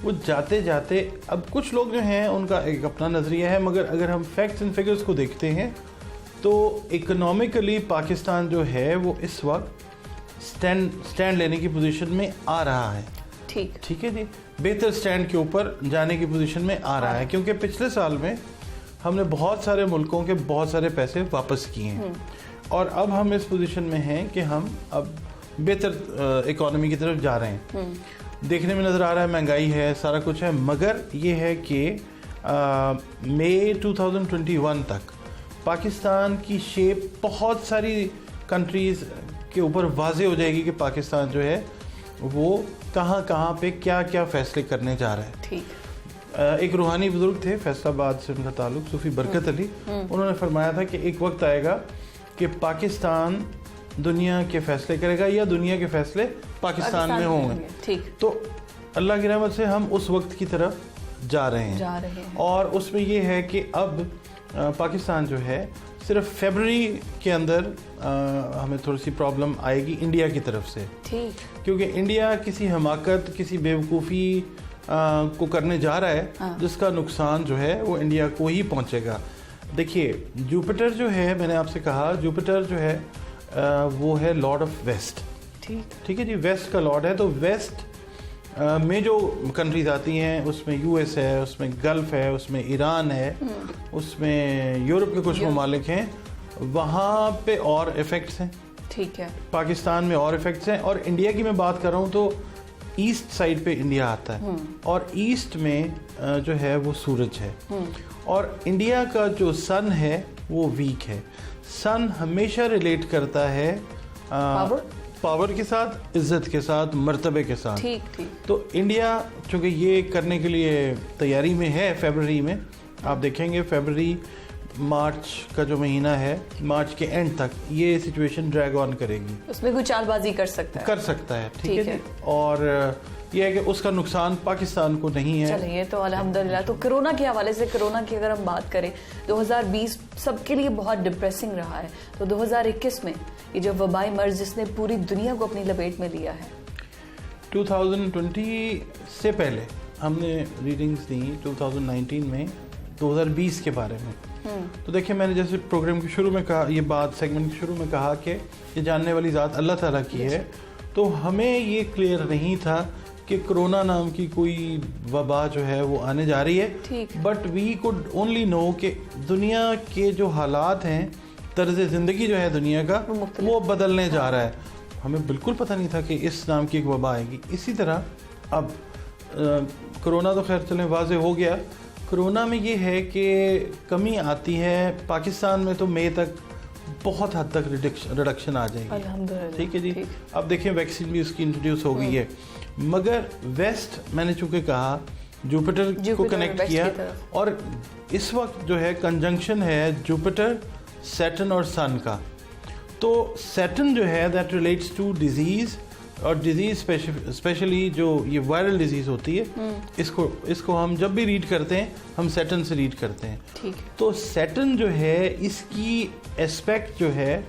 वो जाते जाते, अब कुछ लोग जो हैं उनका एक अपना नज़रिया है, मगर अगर हम फैक्ट्स एंड फिगर्स को देखते हैं तो इकोनॉमिकली पाकिस्तान जो है वो इस वक्त स्टैंड लेने की पोजीशन में आ रहा है। ठीक है जी, बेहतर स्टैंड के ऊपर जाने की पोजीशन में आ रहा है, क्योंकि पिछले साल में हमने बहुत सारे मुल्कों के बहुत सारे पैसे वापस किए हैं और अब हम इस पोजीशन में हैं कि हम अब बेहतर इकोनॉमी की तरफ जा रहे हैं। देखने में नज़र आ रहा है महंगाई है, सारा कुछ है, मगर ये है कि मई 2021 तक पाकिस्तान की शेप बहुत सारी कंट्रीज़ के ऊपर वाज़े हो जाएगी कि पाकिस्तान जो है वो कहाँ पे क्या क्या फ़ैसले करने जा रहा है। ठीक। एक रूहानी बुजुर्ग थे फैसलाबाद से, उनका ताल्लुक सूफी बरकत अली, उन्होंने फरमाया था कि एक वक्त आएगा कि पाकिस्तान दुनिया के फैसले करेगा या दुनिया के फैसले पाकिस्तान में होंगे। ठीक। तो अल्लाह की रहमत से हम उस वक्त की तरफ जा रहे हैं। और उसमें ये है कि अब पाकिस्तान जो है सिर्फ फरवरी के अंदर हमें थोड़ी सी प्रॉब्लम आएगी इंडिया की तरफ से। ठीक। क्योंकि इंडिया किसी हमाकत, किसी बेवकूफ़ी को करने जा रहा है जिसका नुकसान जो है वो इंडिया को ही पहुंचेगा। देखिए, जुपिटर जो है, मैंने आपसे कहा जुपिटर जो है वो है लॉर्ड ऑफ वेस्ट। ठीक है जी, वेस्ट का लॉर्ड है। तो वेस्ट में जो कंट्रीज आती हैं उसमें यूएस है, उसमें गल्फ है, उसमें ईरान है, उसमें यूरोप के कुछ ममालिक हैं, वहाँ पे और इफ़ेक्ट्स हैं। ठीक है। पाकिस्तान में और इफ़ेक्ट्स हैं। और इंडिया की मैं बात कर रहा हूँ तो ईस्ट साइड पे इंडिया आता है और ईस्ट में जो है वो सूरज है और इंडिया का जो सन है वो वीक है। सन हमेशा रिलेट करता है पावर के साथ, इज्जत के साथ, मर्तबे के साथ। ठीक। तो इंडिया चूँकि ये करने के लिए तैयारी में है, फरवरी में आप देखेंगे, फरवरी मार्च का जो महीना है, मार्च के एंड तक ये सिचुएशन ड्रैग ऑन करेगी। उसमें कुछ चालबाजी कर सकता है। ठीक है। और ये है कि उसका नुकसान पाकिस्तान को नहीं है। चलिए, तो अल्हम्दुलिल्लाह। तो कोरोना के हवाले से, कोरोना की अगर हम बात करें, 2020 सबके लिए बहुत डिप्रेसिंग रहा है। तो 2021 में ये जो वबाई मर्ज जिसने पूरी दुनिया को अपनी लपेट में लिया है, 2020 से पहले हमने रीडिंग्स दी 2019 में 2020 के बारे में। तो देखिए, मैंने जैसे प्रोग्राम के शुरू में कहा, ये बात सेगमेंट के शुरू में कहा कि ये जानने वाली ज़ात अल्लाह ताला की है। तो हमें ये क्लियर नहीं था कि कोरोना नाम की कोई वबा जो है वो आने जा रही है, but we could only know कि दुनिया के जो हालात हैं, तर्ज ज़िंदगी जो है दुनिया का, वो बदलने जा रहा है। हमें बिल्कुल पता नहीं था कि इस नाम की एक वबा आएगी। इसी तरह अब कोरोना तो खैर चलें वाज़े हो गया। कोरोना में ये है कि कमी आती है पाकिस्तान में, तो मई तक बहुत हद तक रिडक्शन आ जाएगी। ठीक है जी। अब देखिए, वैक्सीन भी उसकी इंट्रोड्यूस हो गई है, मगर वेस्ट मैंने चूँकि कहा जुपिटर को कनेक्ट किया, और इस वक्त जो है कंजंक्शन है जुपिटर, सैटर्न और सन का। तो सैटर्न जो है दैट रिलेट्स टू डिजीज़, और डिजीज़ स्पेशली जो ये वायरल डिजीज़ होती है, इसको हम जब भी रीड करते हैं हम सैटर्न से रीड करते हैं। ठीक। तो सैटर्न जो है इसकी एस्पेक्ट जो है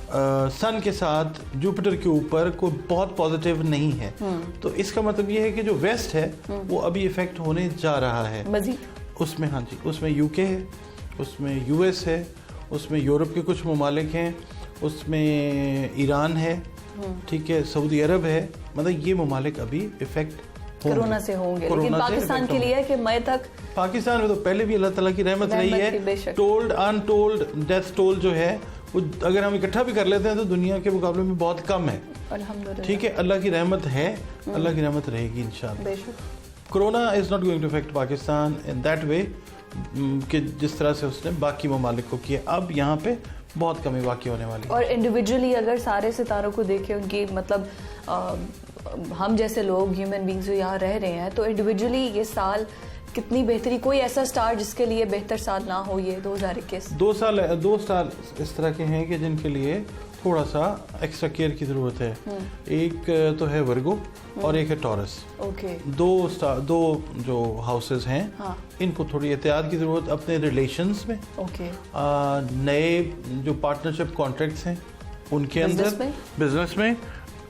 सन के साथ जुपिटर के ऊपर कोई बहुत पॉजिटिव नहीं है। तो इसका मतलब ये है कि जो वेस्ट है वो अभी इफेक्ट होने जा रहा है मज़ीद। उसमें, हाँ जी, उसमें यूके है, उसमें यूएस है, उसमें यूरोप के कुछ ममालिक हैं, उसमें ईरान है, ठीक है, सऊदी अरब है। मतलब ये ममालिक अभी इफेक्ट कोरोना से होंगे, लेकिन पाकिस्तान के लिए है कि मई तक, पाकिस्तान में तो पहले भी अल्लाह ताला की रहमत रही है। टोल्ड अनटोल्ड डेथ टोल जो है वो अगर हम इकट्ठा भी कर लेते हैं तो दुनिया के मुकाबले में बहुत कम है। ठीक है, अल्लाह की रहमत है, अल्लाह की रहमत रहेगी इंशाल्लाह। Corona is not going to affect Pakistan in that way कि जिस तरह से उसने बाकी ममालिक को किया। अब यहाँ पे बहुत कमी वाकई होने वाली है। और इंडिविजुअली अगर सारे सितारों को देखें, उनकी मतलब हम जैसे लोग ह्यूमन बींग्स जो यहाँ रह रहे हैं, तो इंडिविजुअली ये साल कितनी बेहतरी, कोई ऐसा स्टार जिसके लिए बेहतर साल ना हो ये 2021? 2 साल इस तरह के हैं कि जिनके लिए थोड़ा सा एक्स्ट्रा केयर की ज़रूरत है। एक तो है वर्गो और एक है टॉरस। ओके। दो जो हाउसेस हैं, हाँ। इनको थोड़ी एहतियात की ज़रूरत अपने रिलेशंस में। ओके। नए जो पार्टनरशिप कॉन्ट्रैक्ट्स हैं उनके अंदर, बिजनेस में,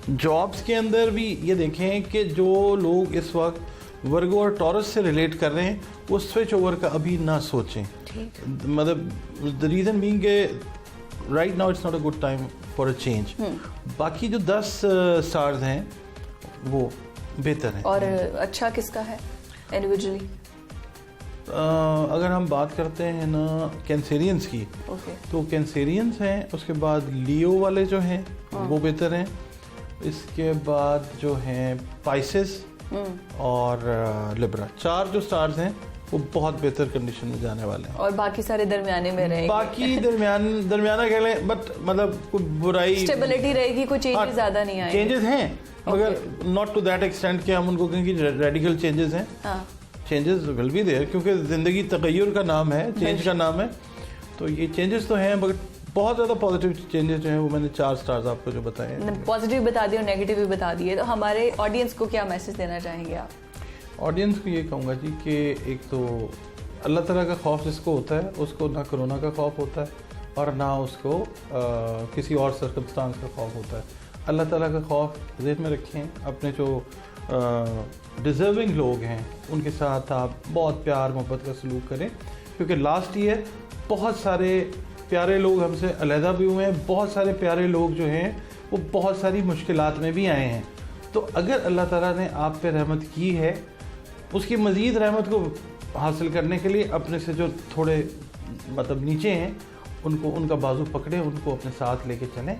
जॉब्स के अंदर भी ये देखें कि जो लोग इस वक्त वर्गो और टॉरस से रिलेट कर रहे हैं वो स्विच ओवर का अभी ना सोचें। मतलब द रीज़न बीइंग के right now it's not a good time for a change. बाकी जो 10 स्टार्स हैं वो बेहतर हैं। और अच्छा किसका है इंडिविजुअली? अगर हम बात करते हैं ना कैंसेरियंस की, तो कैंसेरियंस हैं, उसके बाद लियो वाले जो हैं वो बेहतर हैं, इसके बाद जो हैं पाइसेस और लिब्रा। 4 जो स्टार्स हैं वो बहुत बेहतर कंडीशन में जाने वाले हैं। और बाकी सारे दरमियाने में रहेंगे। बाकी दरमियाना कह लें, बट मतलब कोई बुराई, स्टेबिलिटी रहेगी, कोई चेंजेस ज़्यादा नहीं आएंगे। चेंजेस हैं मगर नॉट टू दैट एक्सटेंट कि हम उनको कहें कि रेडिकल चेंजेस हैं। चेंजेस विल बी देयर, क्योंकि ज़िंदगी तगय्युर का नाम है, चेंज का नाम है, तो ये चेंजेस तो हैं, मगर बहुत ज़्यादा पॉजिटिव चेंजेस जो हैं वो मैंने 4 स्टार्स आपको जो बताए हैं। पॉजिटिव बता दिए और नेगेटिव भी बता दिए, तो हमारे ऑडियंस को क्या मैसेज देना चाहेंगे आप? ऑडियंस को ये कहूँगा जी कि एक तो अल्लाह ताला का खौफ जिसको होता है उसको ना कोरोना का खौफ होता है और ना उसको किसी और सर्कमस्टांस का खौफ होता है। अल्लाह ताला का खौफ ज़हन में रखें। अपने जो डिज़र्विंग लोग हैं उनके साथ आप बहुत प्यार मोहब्बत का सलूक करें, क्योंकि लास्ट ईयर बहुत सारे प्यारे लोग हमसे अलहदा भी हुए हैं, बहुत सारे प्यारे लोग जो हैं वो बहुत सारी मुश्किलात में भी आए हैं। तो अगर अल्लाह ताला ने आप पे रहमत की है, उसकी मज़ीद रहमत को हासिल करने के लिए अपने से जो थोड़े मतलब नीचे हैं उनको, उनका बाजू पकड़े, उनको अपने साथ लेके चलें,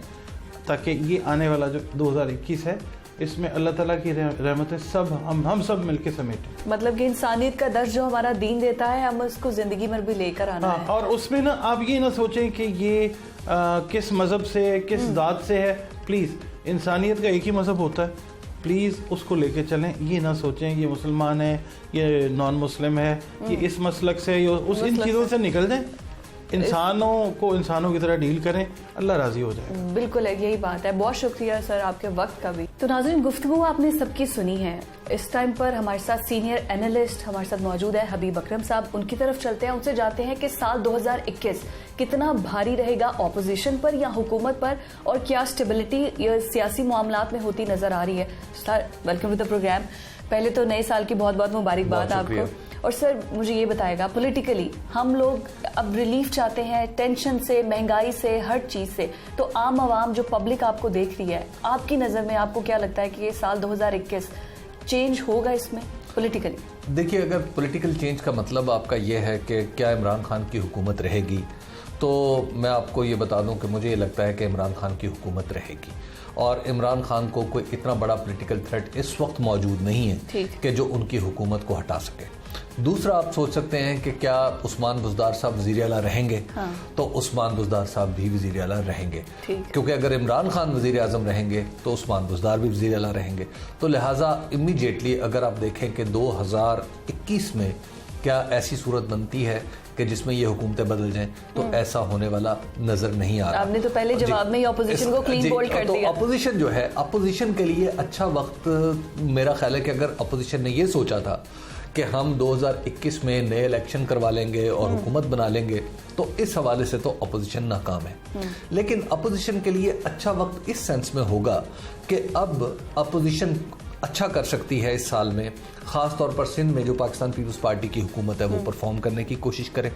ताकि ये आने वाला जो 2021 है इसमें अल्लाह ताला की रहमतें सब हम सब मिलके समेटें। मतलब कि इंसानियत का दर्ज जो हमारा दीन देता है, हम उसको ज़िंदगी में भी लेकर आना है। और उसमें ना आप ये ना सोचें कि ये किस मज़हब से, किस ज़ात से है। प्लीज़ इंसानियत का एक ही मज़हब होता है, प्लीज़ उसको लेके चलें। ये ना सोचें ये मुसलमान है, ये नॉन मुस्लिम है, ये इस मसलक से, ये उस, इन चीज़ों से निकल जाएं। इंसानों को इंसानों की तरह डील करें, अल्लाह राजी हो जाए। बिल्कुल यही बात है। बहुत शुक्रिया सर आपके वक्त का भी। तो नाज़रीन, गुफ्तगू आपने सबकी सुनी है। इस टाइम पर हमारे साथ सीनियर एनालिस्ट हमारे साथ मौजूद है हबीब अकरम साहब। उनकी तरफ चलते हैं, उनसे जानते हैं कि साल 2021 कितना भारी रहेगा ऑपोजिशन पर या हुकूमत पर, और क्या स्टेबिलिटी सियासी मामलात में होती नजर आ रही है। Sir welcome to the programme. पहले तो नए साल की बहुत बहुत मुबारकबाद आपको। और सर मुझे ये बताएगा, पॉलिटिकली हम लोग अब रिलीफ चाहते हैं टेंशन से, महंगाई से, हर चीज से, तो आम आवाम जो पब्लिक आपको देख रही है, आपकी नज़र में आपको क्या लगता है कि ये साल 2021 चेंज होगा इसमें पॉलिटिकली? देखिए, अगर पॉलिटिकल चेंज का मतलब आपका ये है कि क्या इमरान खान की हुकूमत रहेगी, तो मैं आपको ये बता दूं कि मुझे ये लगता है कि इमरान खान की हुकूमत रहेगी, और इमरान खान को कोई इतना बड़ा पॉलिटिकल थ्रेट इस वक्त मौजूद नहीं है कि जो उनकी हुकूमत को हटा सके। दूसरा, आप सोच सकते हैं कि क्या उस्मान बुज़दार साहब वज़ीर आला रहेंगे? तो उस्मान बुज़दार साहब भी वज़ीर आला रहेंगे, क्योंकि अगर इमरान खान वज़ीर आज़म रहेंगे तो उस्मान बुज़दार भी वज़ीर आला रहेंगे। तो लिहाजा इमीडिएटली अगर आप देखें कि 2021 में क्या ऐसी सूरत बनती है कि जिसमें ये हुकूमतें बदल जाएं, तो ऐसा होने वाला नजर नहीं आ रहा। आपने तो पहले जवाब में ही ऑपोजिशन को क्लीन बोल्ड कर दिया। तो ऑपोजिशन जो है, ऑपोजिशन के लिए अच्छा वक्त मेरा ख्याल है कि अगर ऑपोजिशन ने ये सोचा था कि हम 2021 में नए इलेक्शन करवा लेंगे और हुकूमत बना लेंगे, तो इस हवाले से तो अपोजिशन नाकाम है। लेकिन अपोजिशन के लिए अच्छा वक्त इस सेंस में होगा कि अब अपोजिशन अच्छा कर सकती है इस साल में, ख़ास तौर पर सिंध में जो पाकिस्तान पीपल्स पार्टी की हुकूमत है वो परफॉर्म करने की कोशिश करे,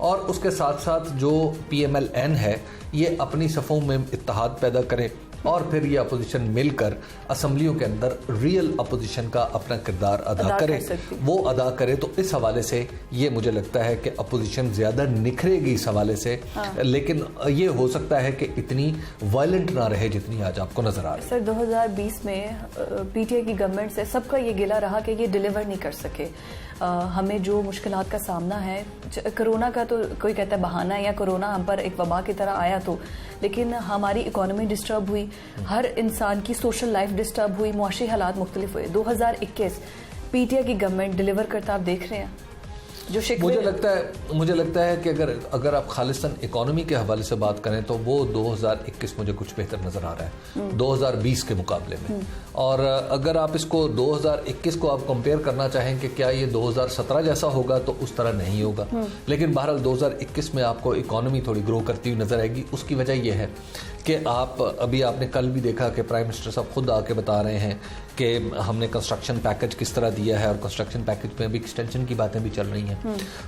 और उसके साथ साथ जो PMLN है ये अपनी सफ़ों में इत्तेहाद पैदा करे, और फिर ये अपोजिशन मिलकर असम्बलियों के अंदर रियल अपोजिशन का अपना किरदार अदा करे, वो अदा करे। तो इस हवाले से ये मुझे लगता है कि अपोजिशन ज़्यादा निखरेगी इस हवाले से। लेकिन ये हो सकता है कि इतनी वायलेंट ना रहे जितनी आज आपको नज़र आ रही है। सर 2020 में PTI की गवर्नमेंट से सबका ये गिला रहा कि ये डिलीवर नहीं कर सके। हमें जो मुश्किलात का सामना है, कोरोना का तो कोई कहता है बहाना है, या कोरोना हम पर एक वबा की तरह आया तो, लेकिन हमारी इकोनॉमी डिस्टर्ब हुई, हर इंसान की सोशल लाइफ डिस्टर्ब हुई, मुआशी हालात मुख्तलिफ हुए। 2021 पीटीआई की गवर्नमेंट डिलीवर करता आप देख रहे हैं? जो मुझे लगता है कि अगर आप खालिस्तान इकोनॉमी के हवाले से बात करें तो वो 2021 मुझे कुछ बेहतर नजर आ रहा है 2020 के मुकाबले में। और अगर आप इसको 2021 को आप कंपेयर करना चाहें कि क्या ये 2017 जैसा होगा, तो उस तरह नहीं होगा। लेकिन बहरहाल 2021 में आपको इकोनॉमी थोड़ी ग्रो करती हुई नजर आएगी। उसकी वजह यह है कि आपने कल भी देखा कि प्राइम मिनिस्टर साहब खुद आके बता रहे हैं कि हमने कंस्ट्रक्शन पैकेज किस तरह दिया है, और कंस्ट्रक्शन पैकेज में अभी एक्सटेंशन की बातें भी चल रही हैं।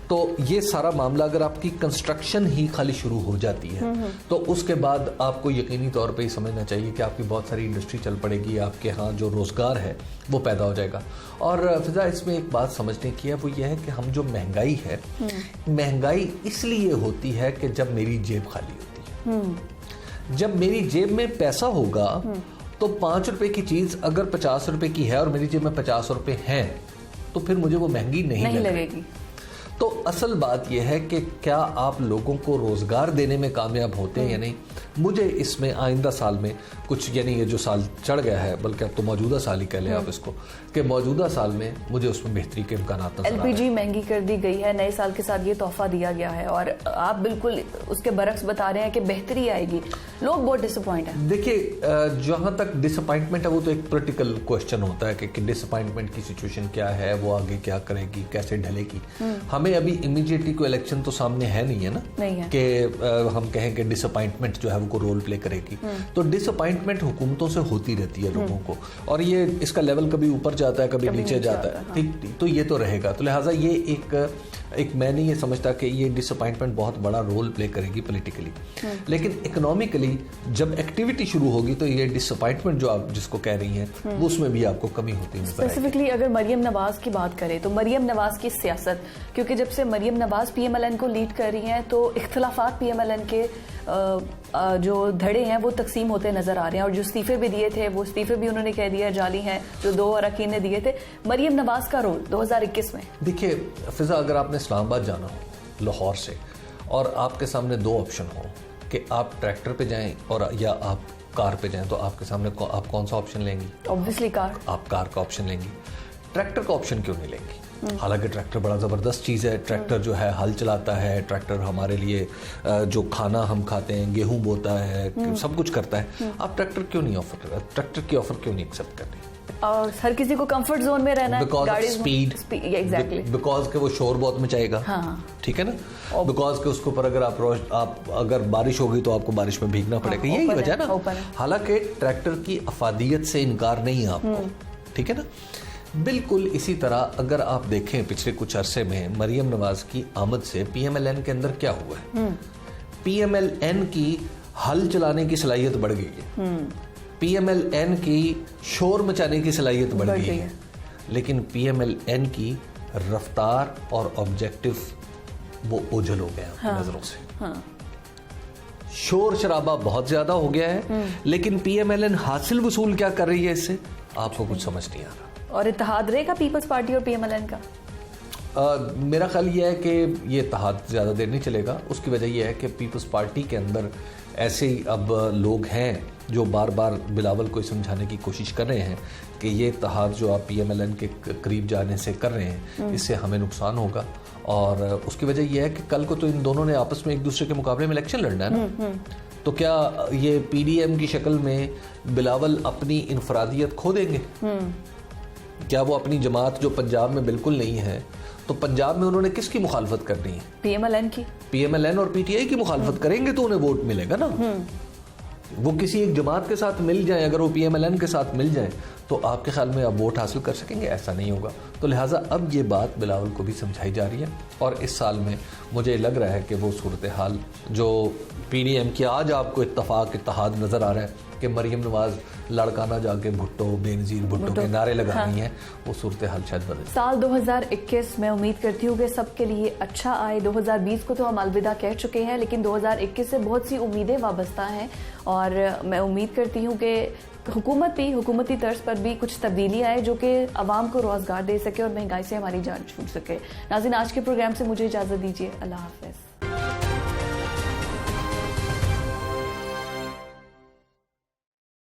तो ये सारा मामला, अगर आपकी कंस्ट्रक्शन ही खाली शुरू हो जाती है तो उसके बाद आपको यकीनी तौर पे ही समझना चाहिए कि आपकी बहुत सारी इंडस्ट्री चल पड़ेगी, आपके यहाँ जो रोज़गार है वो पैदा हो जाएगा। और फिजा, इसमें एक बात समझने की है, वो ये है कि हम जो महंगाई है, महंगाई इसलिए होती है कि जब मेरी जेब खाली होती है। जब मेरी जेब में पैसा होगा तो 5 रुपए की चीज अगर 50 रुपए की है और मेरी जेब में 50 रुपए हैं, तो फिर मुझे वो महंगी नहीं लगेगी। तो असल बात यह है कि क्या आप लोगों को रोजगार देने में कामयाब होते हैं या नहीं। मुझे इसमें आइंदा साल में कुछ, यानी ये जो साल चढ़ गया है, बल्कि अब तो मौजूदा साल ही कह लें आप इसको, कि मौजूदा साल में मुझे उसमें बेहतरी के इम्कान नजर आ रहे हैं। एलपीजी महंगी कर दी गई है, नए साल के साथ ये तोहफा दिया गया है, और आप बिल्कुल उसके बरक्स बता रहे हैं कि बेहतरी आएगी। लोग बहुत डिसअपॉइंट हैं। देखिए, जहां तक डिसअपॉइंटमेंट है वो तो एक पॉलिटिकल क्वेश्चन होता है कि डिसअपॉइंटमेंट की सिचुएशन क्या है, वो आगे क्या करेगी, कैसे ढलेगी। हमें अभी इमीडिएटली कोई इलेक्शन तो सामने है नहीं है ना, कि हम कहें कि डिसअपॉइंटमेंट जो है वो रोल प्ले करेगी। तो डिसअपॉइंटमेंट हुकूमतों से होती रहती है लोगों को, और ये इसका लेवल कभी ऊपर जाता है, कभी नीचे जाता है, ठीक। तो ये तो रहेगा। तो लिहाजा ये एक मैं नहीं ये समझता कि ये डिसअपॉइंटमेंट बहुत बड़ा रोल प्ले करेगी पॉलिटिकली। लेकिन इकोनॉमिकली जब एक्टिविटी शुरू होगी तो ये डिसअपॉइंटमेंट जो आप जिसको कह रही हैं वो उसमें भी आपको कमी होती है। स्पेसिफिकली अगर मरियम नवाज की बात करें तो मरियम नवाज की सियासत, क्योंकि जब से मरियम नवाज पीएमएलएन को लीड कर रही हैं तो इख्तलाफात पीएमएलएन के जो धड़े हैं वो तकसीम होते नजर आ रहे हैं, और जो इस्तीफे भी दिए थे वो इस्तीफे भी उन्होंने कह दिया जाली हैं, जो 2 अरकान ने दिए थे। मरियम नवाज का रोल 2021 में, देखिए फिजा, अगर आपने इस्लामाबाद जाना हो लाहौर से और आपके सामने 2 ऑप्शन हो कि आप ट्रैक्टर पे जाएं और या आप कार पे जाएं, तो आपके सामने आप कौन सा ऑप्शन लेंगी? Obviously car. आप कार का ऑप्शन लेंगी। ट्रैक्टर का ऑप्शन क्यों नहीं लेंगी? हालांकि ट्रैक्टर बड़ा ज़बरदस्त चीज़ है। ट्रैक्टर जो है हल चलाता है, ट्रैक्टर हमारे लिए जो खाना हम खाते हैं, गेहूं बोता है, सब कुछ करता है। आप ट्रैक्टर क्यों नहीं ट्रैक्टर की ऑफर क्यों नहीं एक्सेप्ट कर रही? और हर किसी को कंफर्ट जोन में रहना है, because of speed, exactly, because के वो शोर बहुत मचाएगा। ठीक है ना, बिकॉज के उसके ऊपर अगर आप अगर बारिश होगी तो आपको बारिश में भीगना पड़ेगा। यही वजह ना। हालांकि ट्रैक्टर की अफादियत से इनकार नहीं है आपको, ठीक है ना। बिल्कुल इसी तरह अगर आप देखें पिछले कुछ अरसे में मरियम नवाज की आमद से पीएमएलएन के अंदर क्या हुआ है। पीएमएलएन की हल चलाने की सलाहियत बढ़ गई है, पीएमएलएन की शोर मचाने की सलाहियत बढ़ गई है, लेकिन पीएमएलएन की रफ्तार और ऑब्जेक्टिव वो ओझल हो गया नजरों से। शोर शराबा बहुत ज्यादा हो गया है, लेकिन पीएमएलएन हासिल वसूल क्या कर रही है इससे, आपको कुछ समझ नहीं आ रहा। और इत्तेहाद रहेगा पीपल्स पार्टी और पीएमएलएन का? मेरा ख्याल यह है कि ये इत्तेहाद ज़्यादा देर नहीं चलेगा। उसकी वजह यह है कि पीपल्स पार्टी के अंदर ऐसे ही अब लोग हैं जो बार बार बिलावल को समझाने की कोशिश कर रहे हैं कि ये इत्तेहाद जो आप पीएमएलएन के करीब जाने से कर रहे हैं, इससे हमें नुकसान होगा। और उसकी वजह यह है कि कल को तो इन दोनों ने आपस में एक दूसरे के मुकाबले में इलेक्शन लड़ना है ना। तो क्या ये पीडीएम की शक्ल में बिलावल अपनी इनफरादियत खो देंगे? क्या वो अपनी जमात जो पंजाब में बिल्कुल नहीं है, तो पंजाब में उन्होंने किसकी मुखालफत करनी है? पीएमएलएन की। पीएमएलएन और पीटीआई की मुखालफत करेंगे तो उन्हें वोट मिलेगा ना। वो किसी एक जमात के साथ मिल जाए, अगर वो पीएमएलएन के साथ मिल जाए तो आपके ख्याल में आप वोट हासिल कर सकेंगे? ऐसा नहीं होगा। तो लिहाजा अब ये बात बिलावल को भी समझाई जा रही है, और इस साल में मुझे लग रहा है कि वो सूरत हाल जो पीडीएम की आज आपको इत्तेहाद नजर आ रहा है कि मरियम नवाज लड़काना जाके भुट्टो बेनजीर भुट्टो के नारे लगा रही हैं, वो सूरत हाल शायद बदले। साल 2021 मैं उम्मीद करती हूँ कि सबके लिए अच्छा आए। 2020 को तो हम अलविदा कह चुके हैं, लेकिन 2021 से बहुत सी उम्मीदें वाबस्ता हैं, और मैं उम्मीद करती हूँ कि हुकूमती तर्ज पर भी कुछ तब्दीली आए जो कि आवाम को रोजगार दे सके और महंगाई से हमारी जान छूट सके। नाज़रीन, आज के प्रोग्राम से मुझे इजाज़त दीजिए। अल्लाह हाफ़िज़।